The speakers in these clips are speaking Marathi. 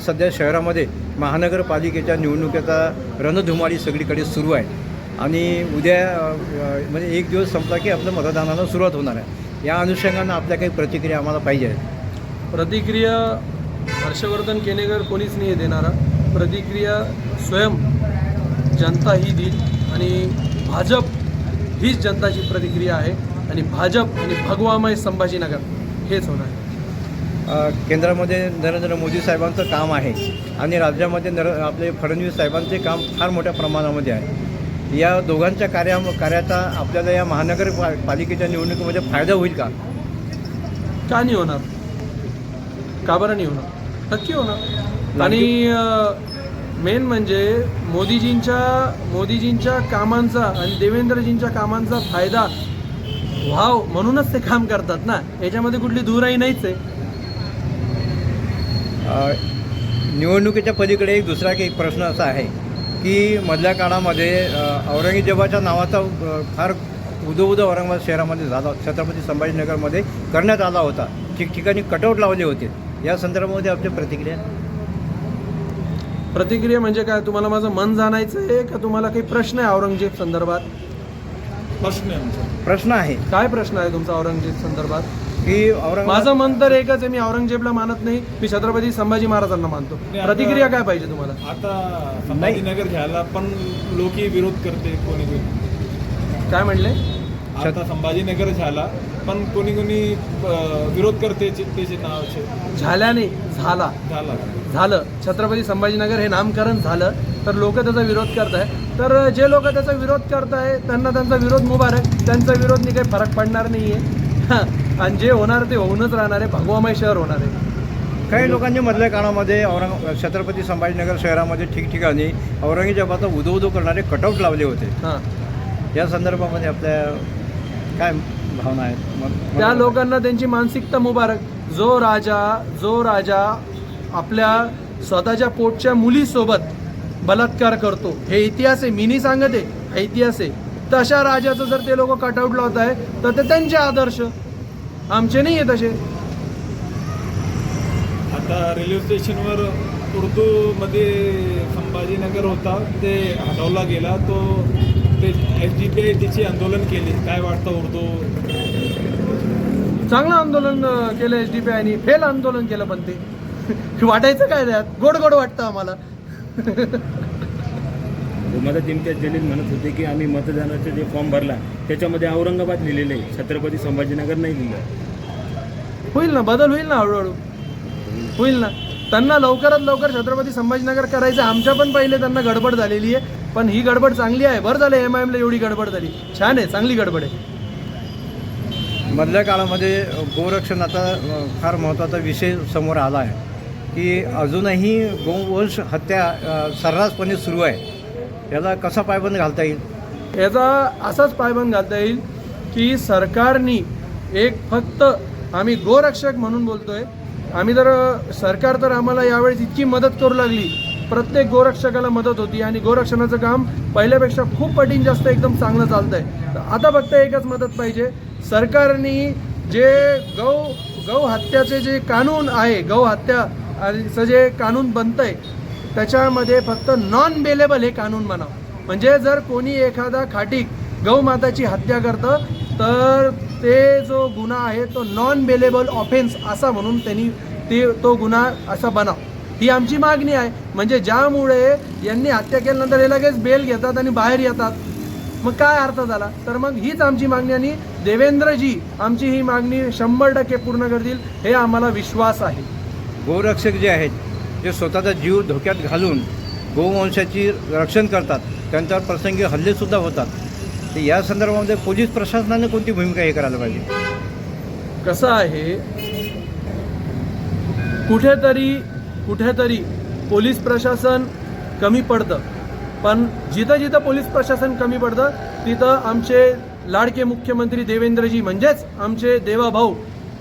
सध्या शहरामध्ये महानगरपालिकेच्या निवडणुकीचा रणधुमाळी सगळीकडे सुरू आहे आणि उद्या म्हणजे एक दिवस संपला की आपलं मतदानाला सुरुवात होणार आहे. या अनुषंगानं आपल्या काही प्रतिक्रिया आम्हाला पाहिजे आहेत. प्रतिक्रिया हर्षवर्धन केनेकर कोणीच नाही देणारा. प्रतिक्रिया स्वयं जनता ही देईल आणि भाजप हीच जनताची प्रतिक्रिया आहे आणि भाजप आणि भगवामय संभाजीनगर हेच होणार आहे. केंद्रामध्ये नरेंद्र मोदी साहेबांचं काम आहे आणि राज्यामध्ये आपले फडणवीस साहेबांचे काम फार मोठ्या प्रमाणामध्ये आहे. या दोघांच्या कार्याचा आपल्याला या महानगरपालिकेच्या निवडणुकीमध्ये फायदा होईल का? का नाही होणार? का बरं नाही होणार? नक्की होणार. आणि मेन म्हणजे मोदीजींच्या कामांचा आणि देवेंद्रजींच्या कामांचा फायदा व्हाव म्हणूनच ते काम करतात ना. याच्यामध्ये कुठली दुराई नाहीच आहे. निवडणुकीच्या पलीकडे एक दुसरा एक प्रश्न असा आहे की मधल्या काळामध्ये औरंगजेबाच्या नावाचा फार उदो औरंगाबाद शहरामध्ये झाला, छत्रपती संभाजीनगरमध्ये करण्यात आला होता. ठिकठिकाणी कटआउट लावले होते. या संदर्भामध्ये आपली प्रतिक्रिया म्हणजे काय? तुम्हाला माझं मन जाणायचं आहे का तुम्हाला काही प्रश्न आहे औरंगजेब संदर्भात? प्रश्न आहे. काय प्रश्न आहे तुमचा औरंगजेब संदर्भात? की माझं मन तर एकच आहे, मी औरंगजेबला मानत नाही, मी छत्रपती संभाजी महाराजांना मानतो. प्रतिक्रिया काय पाहिजे तुम्हाला? आता संभाजीनगर घ्यायला पण लोक विरोध करते. कोणी काय म्हणले? आता संभाजीनगर झाला पण कोणी विरोध करते त्याचे नावाचे. झाल्याने झालं छत्रपती संभाजीनगर हे नामकरण झालं तर लोक त्याचा विरोध करत आहे. तर जे लोक त्याचा विरोध करत आहे त्यांना त्यांचा विरोध मुबारक. त्यांचा विरोधनी काही फरक पडणार नाही आहे आणि जे होणार ते होऊनच राहणार आहे. भगवामय शहर होणार आहे. काही लोकांनी मधल्या काळामध्ये छत्रपती संभाजीनगर शहरामध्ये ठिकठिकाणी औरंगजेबाचा उदो करणारे कटआउट लावले होते. या संदर्भामध्ये आपल्या काय भावना आहेत? त्या लोकांना त्यांची मानसिकता मुबारक. जो राजा आपल्या स्वतःच्या पोटच्या मुलीसोबत बलात्कार करतो, हे इतिहास आहे. मी नाही सांगत आहे, हा इतिहास आहे. तशा राजाचं जर ते लोक कटआउट लावत आहे तर ते त्यांचे आदर्श, आमचे नाही आहे तसे. आता रेल्वे स्टेशनवर उर्दूमध्ये संभाजीनगर होता ते हटवला गेला. तो ते SDPI तिची आंदोलन केली. काय वाटतं? उर्दू चांगलं आंदोलन केलं SDPIने. फेल आंदोलन केलं पण ते वाटायचं काय त्यात? गोड वाटतं आम्हाला. मदत इम्तियाज जलील म्हणत होते की आम्ही मतदानाचे जे फॉर्म भरला त्याच्यामध्ये औरंगाबाद लिहिलेलं आहे, छत्रपती संभाजीनगर नाही लिहिलं. होईल ना, बदल होईल ना, हळूहळू होईल ना. त्यांना लवकरात लवकर छत्रपती संभाजीनगर करायचं. आमच्या पण पहिले त्यांना गडबड झालेली आहे, पण ही गडबड चांगली आहे. बरं झालं MIMला एवढी गडबड झाली. छान आहे, चांगली गडबड आहे. मधल्या काळामध्ये गोरक्षणाचा फार महत्त्वाचा विषय समोर आला आहे की अजूनही गोवंश हत्या सर्रासपणे सुरू आहे. याला कसा पायबंद घालता येईल? याचा असाच पायबंद घालता येईल की सरकारनी एक फक्त आम्ही गोरक्षक म्हणून बोलतोय. आम्ही तर सरकार तर आम्हाला यावेळेस इतकी मदत करू लागली. प्रत्येक गोरक्षकाला मदत होती आणि गोरक्षणाचं काम पहिल्यापेक्षा खूप पटीने जास्त एकदम चांगलं चालतं आहे. आता फक्त एकच मदत पाहिजे. सरकारने जे गौ हत्याचे जे कानून आहे, गौ हत्याचं जे कानून बनतंय त्याच्यामध्ये फक्त नॉन बेलेबल हे कानून बनावं. म्हणजे जर कोणी एखादा खाटीक गौमाताची हत्या करतं तर ते जो गुन्हा आहे तो नॉन बेलेबल ऑफेन्स असा म्हणून त्यांनी तो गुन्हा असा बनाव. ही आमची मागणी आहे. म्हणजे ज्यामुळे यांनी हत्या केल्यानंतर हे लगेच बेल घेतात आणि बाहेर येतात. मग काय अर्थ झाला? तर मग हीच आमची मागणी आणि देवेंद्रजी आमची ही मागणी 100% पूर्ण करतील हे आम्हाला विश्वास आहे. गोरक्षक जे आहेत ते स्वतःचा जीव धोक्यात घालून गोवंशाची रक्षण करतात, त्यांच्यावर प्रसंगी हल्लेसुद्धा होतात. तर या संदर्भामध्ये पोलीस प्रशासनाने कोणती भूमिका हे करायला पाहिजे? कसं आहे, कुठेतरी पोलीस प्रशासन कमी पडतं. पण जिथं पोलीस प्रशासन कमी पडतं तिथं आमचे लाडके मुख्यमंत्री देवेंद्रजी म्हणजेच आमचे देवाभाऊ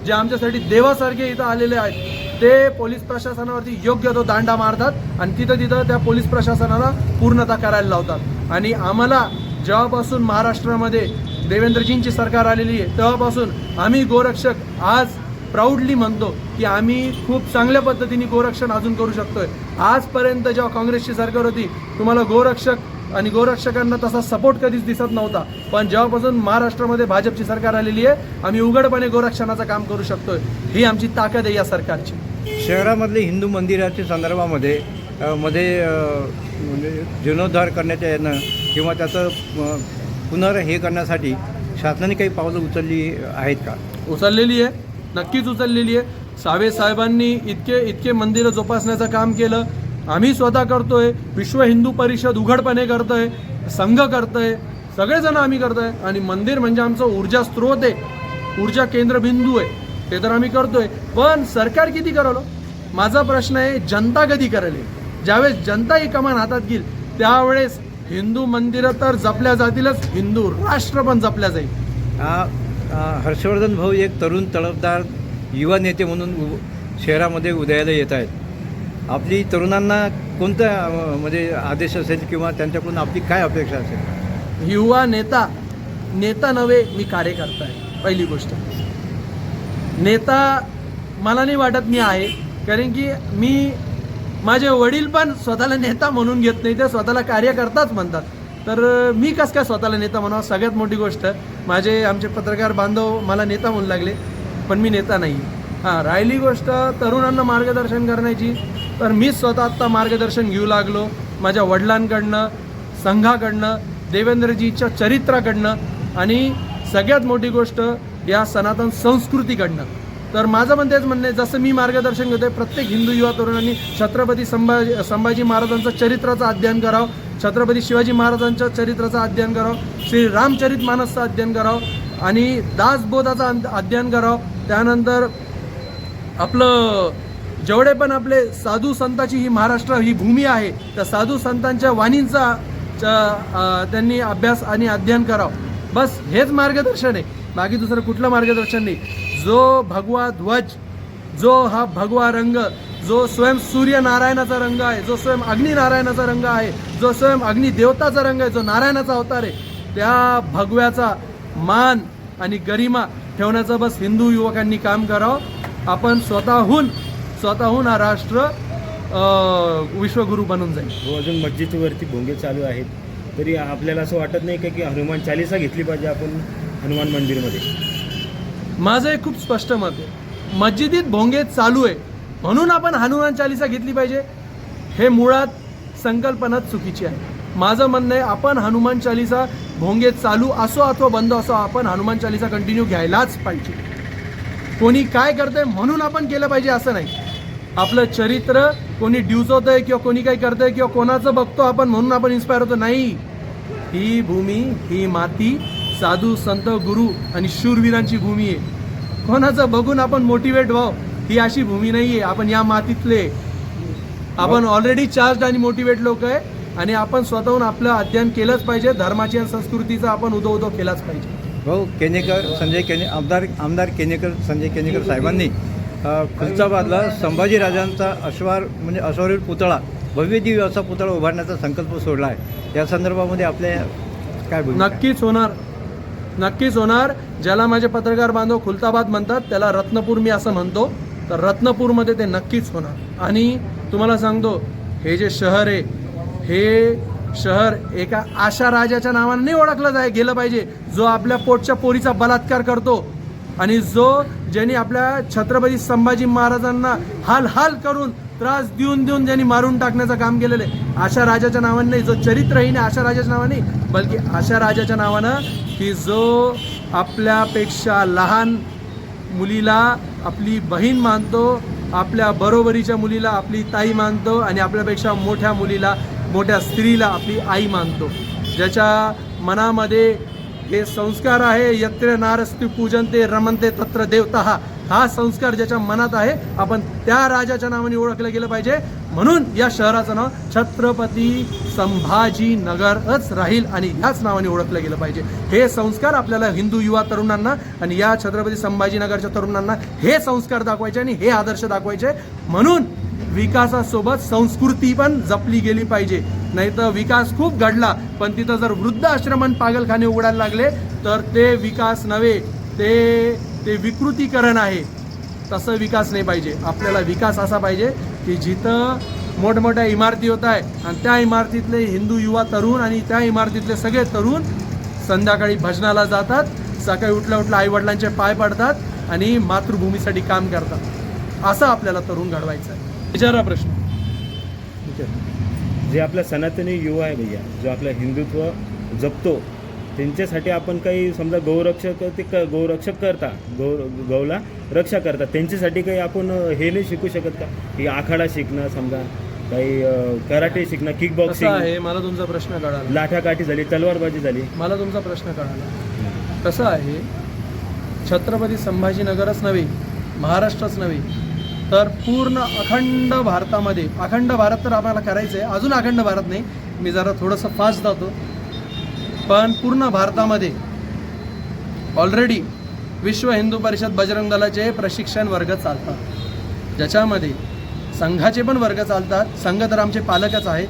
जे आमच्यासाठी देवासारखे इथं आलेले आहेत ते पोलीस प्रशासनावरती योग्य तो दांडा मारतात आणि तिथं त्या पोलीस प्रशासनाला पूर्णता करायला लावतात. आणि आम्हाला जेव्हापासून महाराष्ट्रामध्ये देवेंद्रजींची सरकार आलेली आहे तेव्हापासून आम्ही गोरक्षक आज प्राऊडली म्हणतो की आम्ही खूप चांगल्या पद्धतीने गोरक्षण अजून करू शकतोय. आजपर्यंत जेव्हा काँग्रेसची सरकार होती तुम्हाला गोरक्षक आणि गोरक्षकांना तसा सपोर्ट कधीच दिसत नव्हता, पण जेव्हापासून महाराष्ट्रामध्ये भाजपची सरकार आलेली आहे आम्ही उघडपणे गोरक्षणाचं काम करू शकतोय. ही आमची ताकद आहे या सरकारची. शहरामधले हिंदू मंदिराच्या संदर्भामध्ये म्हणजे जीर्णोद्धार करण्याच्या यानं किंवा त्याचं हे करण्यासाठी शासनाने काही पावलं उचलली आहेत का? उचललेली आहे, नक्कीच उचललेली आहे. सावे साहेबांनी इतके मंदिरं जोपासण्याचं काम केलं. आम्ही स्वतः करतोय, विश्व हिंदू परिषद उघडपणे करतोय, संघ करतोय, सगळेजण आम्ही करतोय. आणि मंदिर म्हणजे आमचं ऊर्जा स्रोत आहे, ऊर्जा केंद्रबिंदू आहे, ते तर आम्ही करतोय. पण सरकार किती करलं? माझा प्रश्न आहे जनता कधी करेल? ज्यावेळेस जनता ही कमान हातात घेईल त्यावेळेस हिंदू मंदिरं तर जपल्या जातीलच, हिंदू राष्ट्र पण जपल्या जाईल. हर्षवर्धन भाऊ एक तरुण तडफदार युवा नेते म्हणून शहरामध्ये उदयाला येत आहेत. आपली तरुणांना कोणता म्हणजे आदेश असेल किंवा त्यांच्याकडून आपली काय अपेक्षा असेल? युवा नेता नव्हे, मी कार्यकर्ता आहे. पहिली गोष्ट, नेता मला नाही वाटत मी आहे, कारण की माझे वडील पण स्वतःला नेता म्हणून घेत नाही, ते स्वतःला कार्यकर्ताच म्हणतात. तर मी कसं काय स्वतःला नेता म्हणावं? सगळ्यात मोठी गोष्ट, आमचे पत्रकार बांधव मला नेता म्हणू लागले, पण मी नेता नाही. राहिली गोष्ट तरुणांना मार्गदर्शन करण्याची, तर मी स्वतः आत्ता मार्गदर्शन घेऊ लागलो माझ्या वडिलांकडनं, संघाकडनं, देवेंद्रजीच्या चरित्राकडनं आणि सगळ्यात मोठी गोष्ट या सनातन संस्कृतीकडनं. तर माझं पण तेच म्हणणं आहे, जसं मी मार्गदर्शन घेतोय प्रत्येक हिंदू युवा तरुणांनी छत्रपती संभाजी महाराजांचं चरित्राचं अध्ययन करावं, छत्रपती शिवाजी महाराजांच्या चरित्राचं अध्ययन करावं, श्री रामचरित मानसचं अध्ययन करावं आणि दासबोधाचं अध्ययन करावं. त्यानंतर आपलं जेवढे पण आपले साधू संतांची ही महाराष्ट्र ही भूमी आहे, त्या साधू संतांच्या वाणींचा त्यांनी अभ्यास आणि अध्ययन करावं. बस हेच मार्गदर्शन आहे, बाकी दुसरं कुठलं मार्गदर्शन नाही. जो भगवा ध्वज, जो हा भगवा रंग, जो स्वयं सूर्यनारायणाचा रंग आहे, जो स्वयं अग्निनारायणाचा रंग आहे, जो स्वयं अग्निदेवताचा रंग आहे, जो नारायणाचा अवतार आहे, त्या भगव्याचा मान आणि गरिमा ठेवण्याचं बस हिंदू युवकांनी काम करावं. आपण स्वतःहून हा राष्ट्र विश्वगुरू बनून जाईल. अजून मस्जिदवरती भोंगे चालू आहेत, तरी आपल्याला असं वाटत नाही का की हनुमान चालीसा घेतली पाहिजे आपण हनुमान मंदिरमध्ये? माझं एक खूप स्पष्ट मत आहे, मस्जिदीत भोंगे चालू आहे म्हणून आपण हनुमान चालीसा घेतली पाहिजे, हे मुळात संकल्पनाच चुकीची आहे. माझं म्हणणं आहे आपण हनुमान चालीसा भोंगे चालू असो अथवा बंद असो, आपण हनुमान चालीसा कंटिन्यू घ्यायलाच पाहिजे. कोणी काय करतंय म्हणून आपण केलं पाहिजे असं नाही. आपलं चरित्र कोणी डिवचवतंय किंवा कोणी काय करतंय किंवा कोणाचं बघतो आपण म्हणून आपण इन्स्पायर होतो, नाही. ही भूमी, ही माती साधू संत गुरु आणि शूरवीरांची भूमी आहे. कोणाचं बघून आपण मोटिवेट व्हाव ही अशी भूमी नाही आहे. आपण या मातीतले, आपण ऑलरेडी चार्ज आणि मोटिवेट लोक आहे आणि आपण स्वतःहून आपलं अध्ययन केलंच पाहिजे. धर्माची आणि संस्कृतीचा आपण उदो केलाच पाहिजे. भाऊ आमदार संजय केनेकर साहेबांनी खुलताबादला संभाजीराजांचा अश्वारूढ पुतळा, भव्य दिव्य असा पुतळा उभारण्याचा संकल्प सोडला आहे. या संदर्भामध्ये आपल्या काय भूमिका? नक्कीच होणार. ज्याला माझे पत्रकार बांधव खुलताबाद म्हणतात त्याला रत्नपूर मी असं म्हणतो, तर रत्नपूरमध्ये ते नक्कीच होणार. आणि तुम्हाला सांगतो, हे जे शहर आहे, हे शहर एका आशा राजाच्या नावाने नाही ओळखलं गेलं पाहिजे, जो आपल्या पोटच्या पोरीचा बलात्कार करतो आणि ज्यांनी आपल्या छत्रपती संभाजी महाराजांना हाल करून त्रास देऊन ज्यांनी मारून टाकण्याचं काम केलेलं आहे. आशा राजाच्या नावाने नाही, जो चरित्रहीन आहे आशा राजाच्या नावाने, बल्कि आशा राजाच्या नावानं की जो आपल्यापेक्षा लहान मुलीला आपली बहीण मानतो, आपल्या बरोबरीच्या मुलीला आपली ताई मानतो आणि आपल्यापेक्षा मोठ्या मुलीला, मोठ्या स्त्रीला आपली आई मानतो. ज्याच्या मनामध्ये हे संस्कार आहे, यत्र नारस्ती पूजनते रमनते तत्र देवता, हा संस्कार ज्याच्या मनात आहे, आपण त्या राजाच्या नावाने ओळखलं गेलं पाहिजे. म्हणून या शहराचं नाव छत्रपती संभाजीनगरच राहील आणि ह्याच नावाने ओळखलं गेलं पाहिजे. हे संस्कार आपल्याला हिंदू युवा तरुणांना आणि या छत्रपती संभाजीनगरच्या तरुणांना हे संस्कार दाखवायचे आणि हे आदर्श दाखवायचे. म्हणून विकासासोबत संस्कृती पण जपली गेली पाहिजे. नाही तर विकास खूप घडला पण तिथं जर वृद्ध आश्रम आणि पागलखाने उघडायला लागले तर ते विकास नव्हे, ते विकृतीकरण आहे. तसं विकास नाही पाहिजे. आपल्याला विकास असा पाहिजे की जिथं मोठमोठ्या इमारती होत आहे आणि त्या इमारतीतले हिंदू युवा तरुण आणि त्या इमारतीतले सगळे तरुण संध्याकाळी भजनाला जातात, सकाळी उठल्या उठल्या आईवडिलांचे पाय पडतात आणि मातृभूमीसाठी काम करतात. असं आपल्याला तरुण घडवायचं आहे. विचारा प्रश्न. जे आपला सनातनी युवा आहे भैया, जो आपलं हिंदुत्व जपतो, त्यांच्यासाठी आपण काही समजा गौरक्षक करता, गौला रक्षा करतात, त्यांच्यासाठी काही आपण हे नाही शिकू शकत का? की आखाडा शिकणं, समजा काही कराटे शिकणं, किक कसं बॉक्सिंग, आहे, मला तुमचा प्रश्न कळाला. लाठाकाठी झाली, तलवारबाजी झाली. मला तुमचा प्रश्न कळाला. कसं आहे, छत्रपती संभाजीनगरच नव्हे, महाराष्ट्रच नव्हे, तर पूर्ण अखंड भारतामध्ये, अखंड भारत तर आम्हाला करायचं आहे, अजून अखंड भारत नाही, मी जरा थोडंसं फास्ट जातो, पण पूर्ण भारतामध्ये ऑलरेडी विश्व हिंदू परिषद बजरंग दलाचे प्रशिक्षण वर्ग चालतात, ज्याच्यामध्ये संघाचे पण वर्ग चालतात. संघ तर आमचे पालकच आहेत,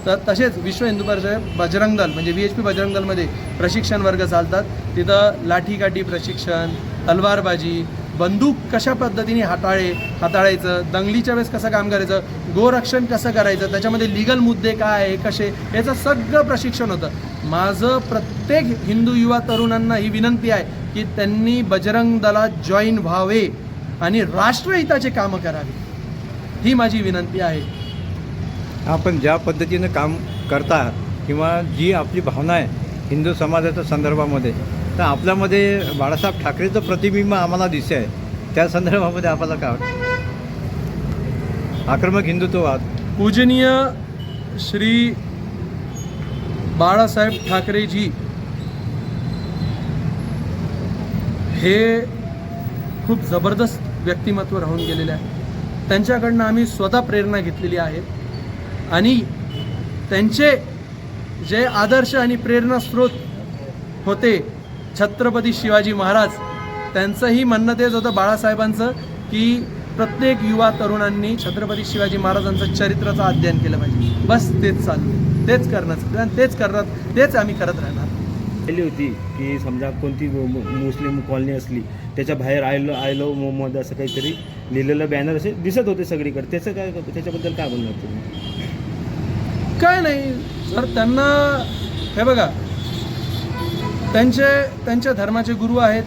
तर तसेच विश्व हिंदू परिषद बजरंग दल म्हणजे VHP बजरंग दलमध्ये प्रशिक्षण वर्ग चालतात. तिथं लाठीकाठी प्रशिक्षण, तलवारबाजी, बंदूक कशा पद्धतीने हाताळायचं, दंगलीच्या वेळेस कसं काम करायचं, गोरक्षण कसं करायचं, त्याच्यामध्ये लिगल मुद्दे काय आहे, कसे, याचं सगळं प्रशिक्षण होतं. माझं प्रत्येक हिंदू युवा तरुणांना ही विनंती आहे की त्यांनी बजरंग दलात जॉईन व्हावे आणि राष्ट्रहिताचे कामं करावी, ही माझी विनंती आहे. आपण ज्या पद्धतीनं काम करता किंवा जी आपली भावना आहे हिंदू समाजाच्या संदर्भामध्ये, तर आपल्यामध्ये बाळासाहेब ठाकरेचं प्रतिबिंब आम्हाला दिसते आहे. त्या संदर्भामध्ये आपल्याला काय वाटतं? आक्रमक हिंदुत्ववाद. पूजनीय श्री बाळासाहेब ठाकरेजी हे खूप जबरदस्त व्यक्तिमत्व राहून गेलेले आहे. त्यांच्याकडनं आम्ही स्वतः प्रेरणा घेतलेली आहे आणि त्यांचे जे आदर्श आणि प्रेरणा स्रोत होते छत्रपती शिवाजी महाराज, त्यांचंही म्हणणं तेच होतं बाळासाहेबांचं की प्रत्येक युवा तरुणांनी छत्रपती शिवाजी महाराजांचं चरित्राचं अध्ययन केलं पाहिजे. बस तेच चालू, तेच करणं, तेच आम्ही करत राहणार. पहिली होती की समजा कोणती मुस्लिम कॉलनी असली त्याच्या बाहेर आय लव्ह मोहम्मद असं काहीतरी लिहिलेलं बॅनर असे दिसत होते सगळीकडे. त्याचं काय, त्याच्याबद्दल काय बोलणार तुम्ही? काय नाही सर, त्यांना हे बघा, त्यांच्या धर्माचे गुरु आहेत,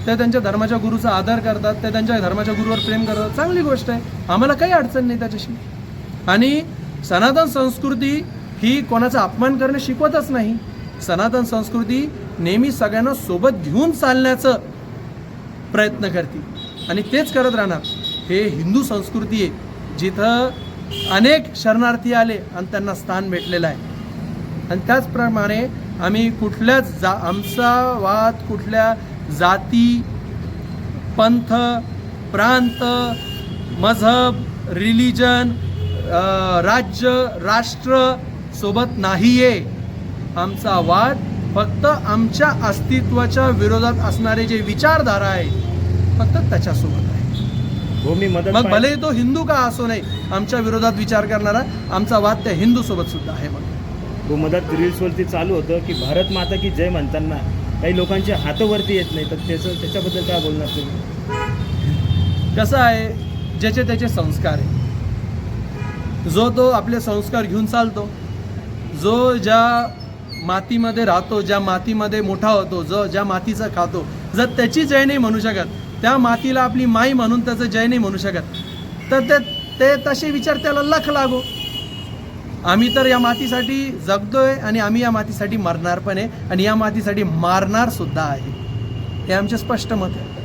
ते त्यांच्या धर्माच्या गुरुचा आदर करतात, ते त्यांच्या धर्माच्या गुरुवर प्रेम करतात, चांगली गोष्ट आहे, आम्हाला काही अडचण नाही त्याच्याशी. आणि सनातन संस्कृती ही कोणाचा अपमान करणे शिकवतच नाही. सनातन संस्कृती नेहमी सगळ्यांना सोबत घेऊन चालण्याचं प्रयत्न करते आणि तेच करत राहणार. हे हिंदू संस्कृती आहे जिथं अनेक शरणार्थी आले आणि त्यांना स्थान भेटलेलं आहे. आणि त्याचप्रमाणे आम्ही आमचा वाद कुठल्या जाती, पंथ, प्रांत, मजहब, रिलिजन, राज्य, राष्ट्र सोबत नाही आहे. आमचा वाद फक्त आमच्या अस्तित्वाच्या विरोधात असणारे जे विचारधारा आहे फक्त त्याच्यासोबत आहे. हो, मी मग भले तो हिंदू का असो नाही, आमच्या विरोधात विचार करणारा आमचा वाद त्या हिंदू सोबत सुद्धा आहे. मग मधात रील्सवरती चालू होतं की भारत माता की जय म्हणताना काही लोकांचे हात वरती येत नाही, तर त्याच्याबद्दल काय बोलणार तुम्ही? कसं आहे, ज्याचे त्याचे संस्कार आहे. जो तो आपले संस्कार घेऊन चालतो, जो ज्या मातीमध्ये राहतो, ज्या मातीमध्ये मोठा होतो, जो ज्या मातीचं खातो, जर त्याची जय नाही म्हणू शकत, त्या मातीला आपली माई म्हणून त्याचं जय नाही म्हणू शकत, तर ते तसे विचार त्याला लख लागो. आम्ही तर या मातीसाठी जगतोय आणि आम्ही या मातीसाठी मरणार पण आहे आणि या मातीसाठी मारणार सुद्धा आहे. हे आमचे स्पष्ट मत आहे.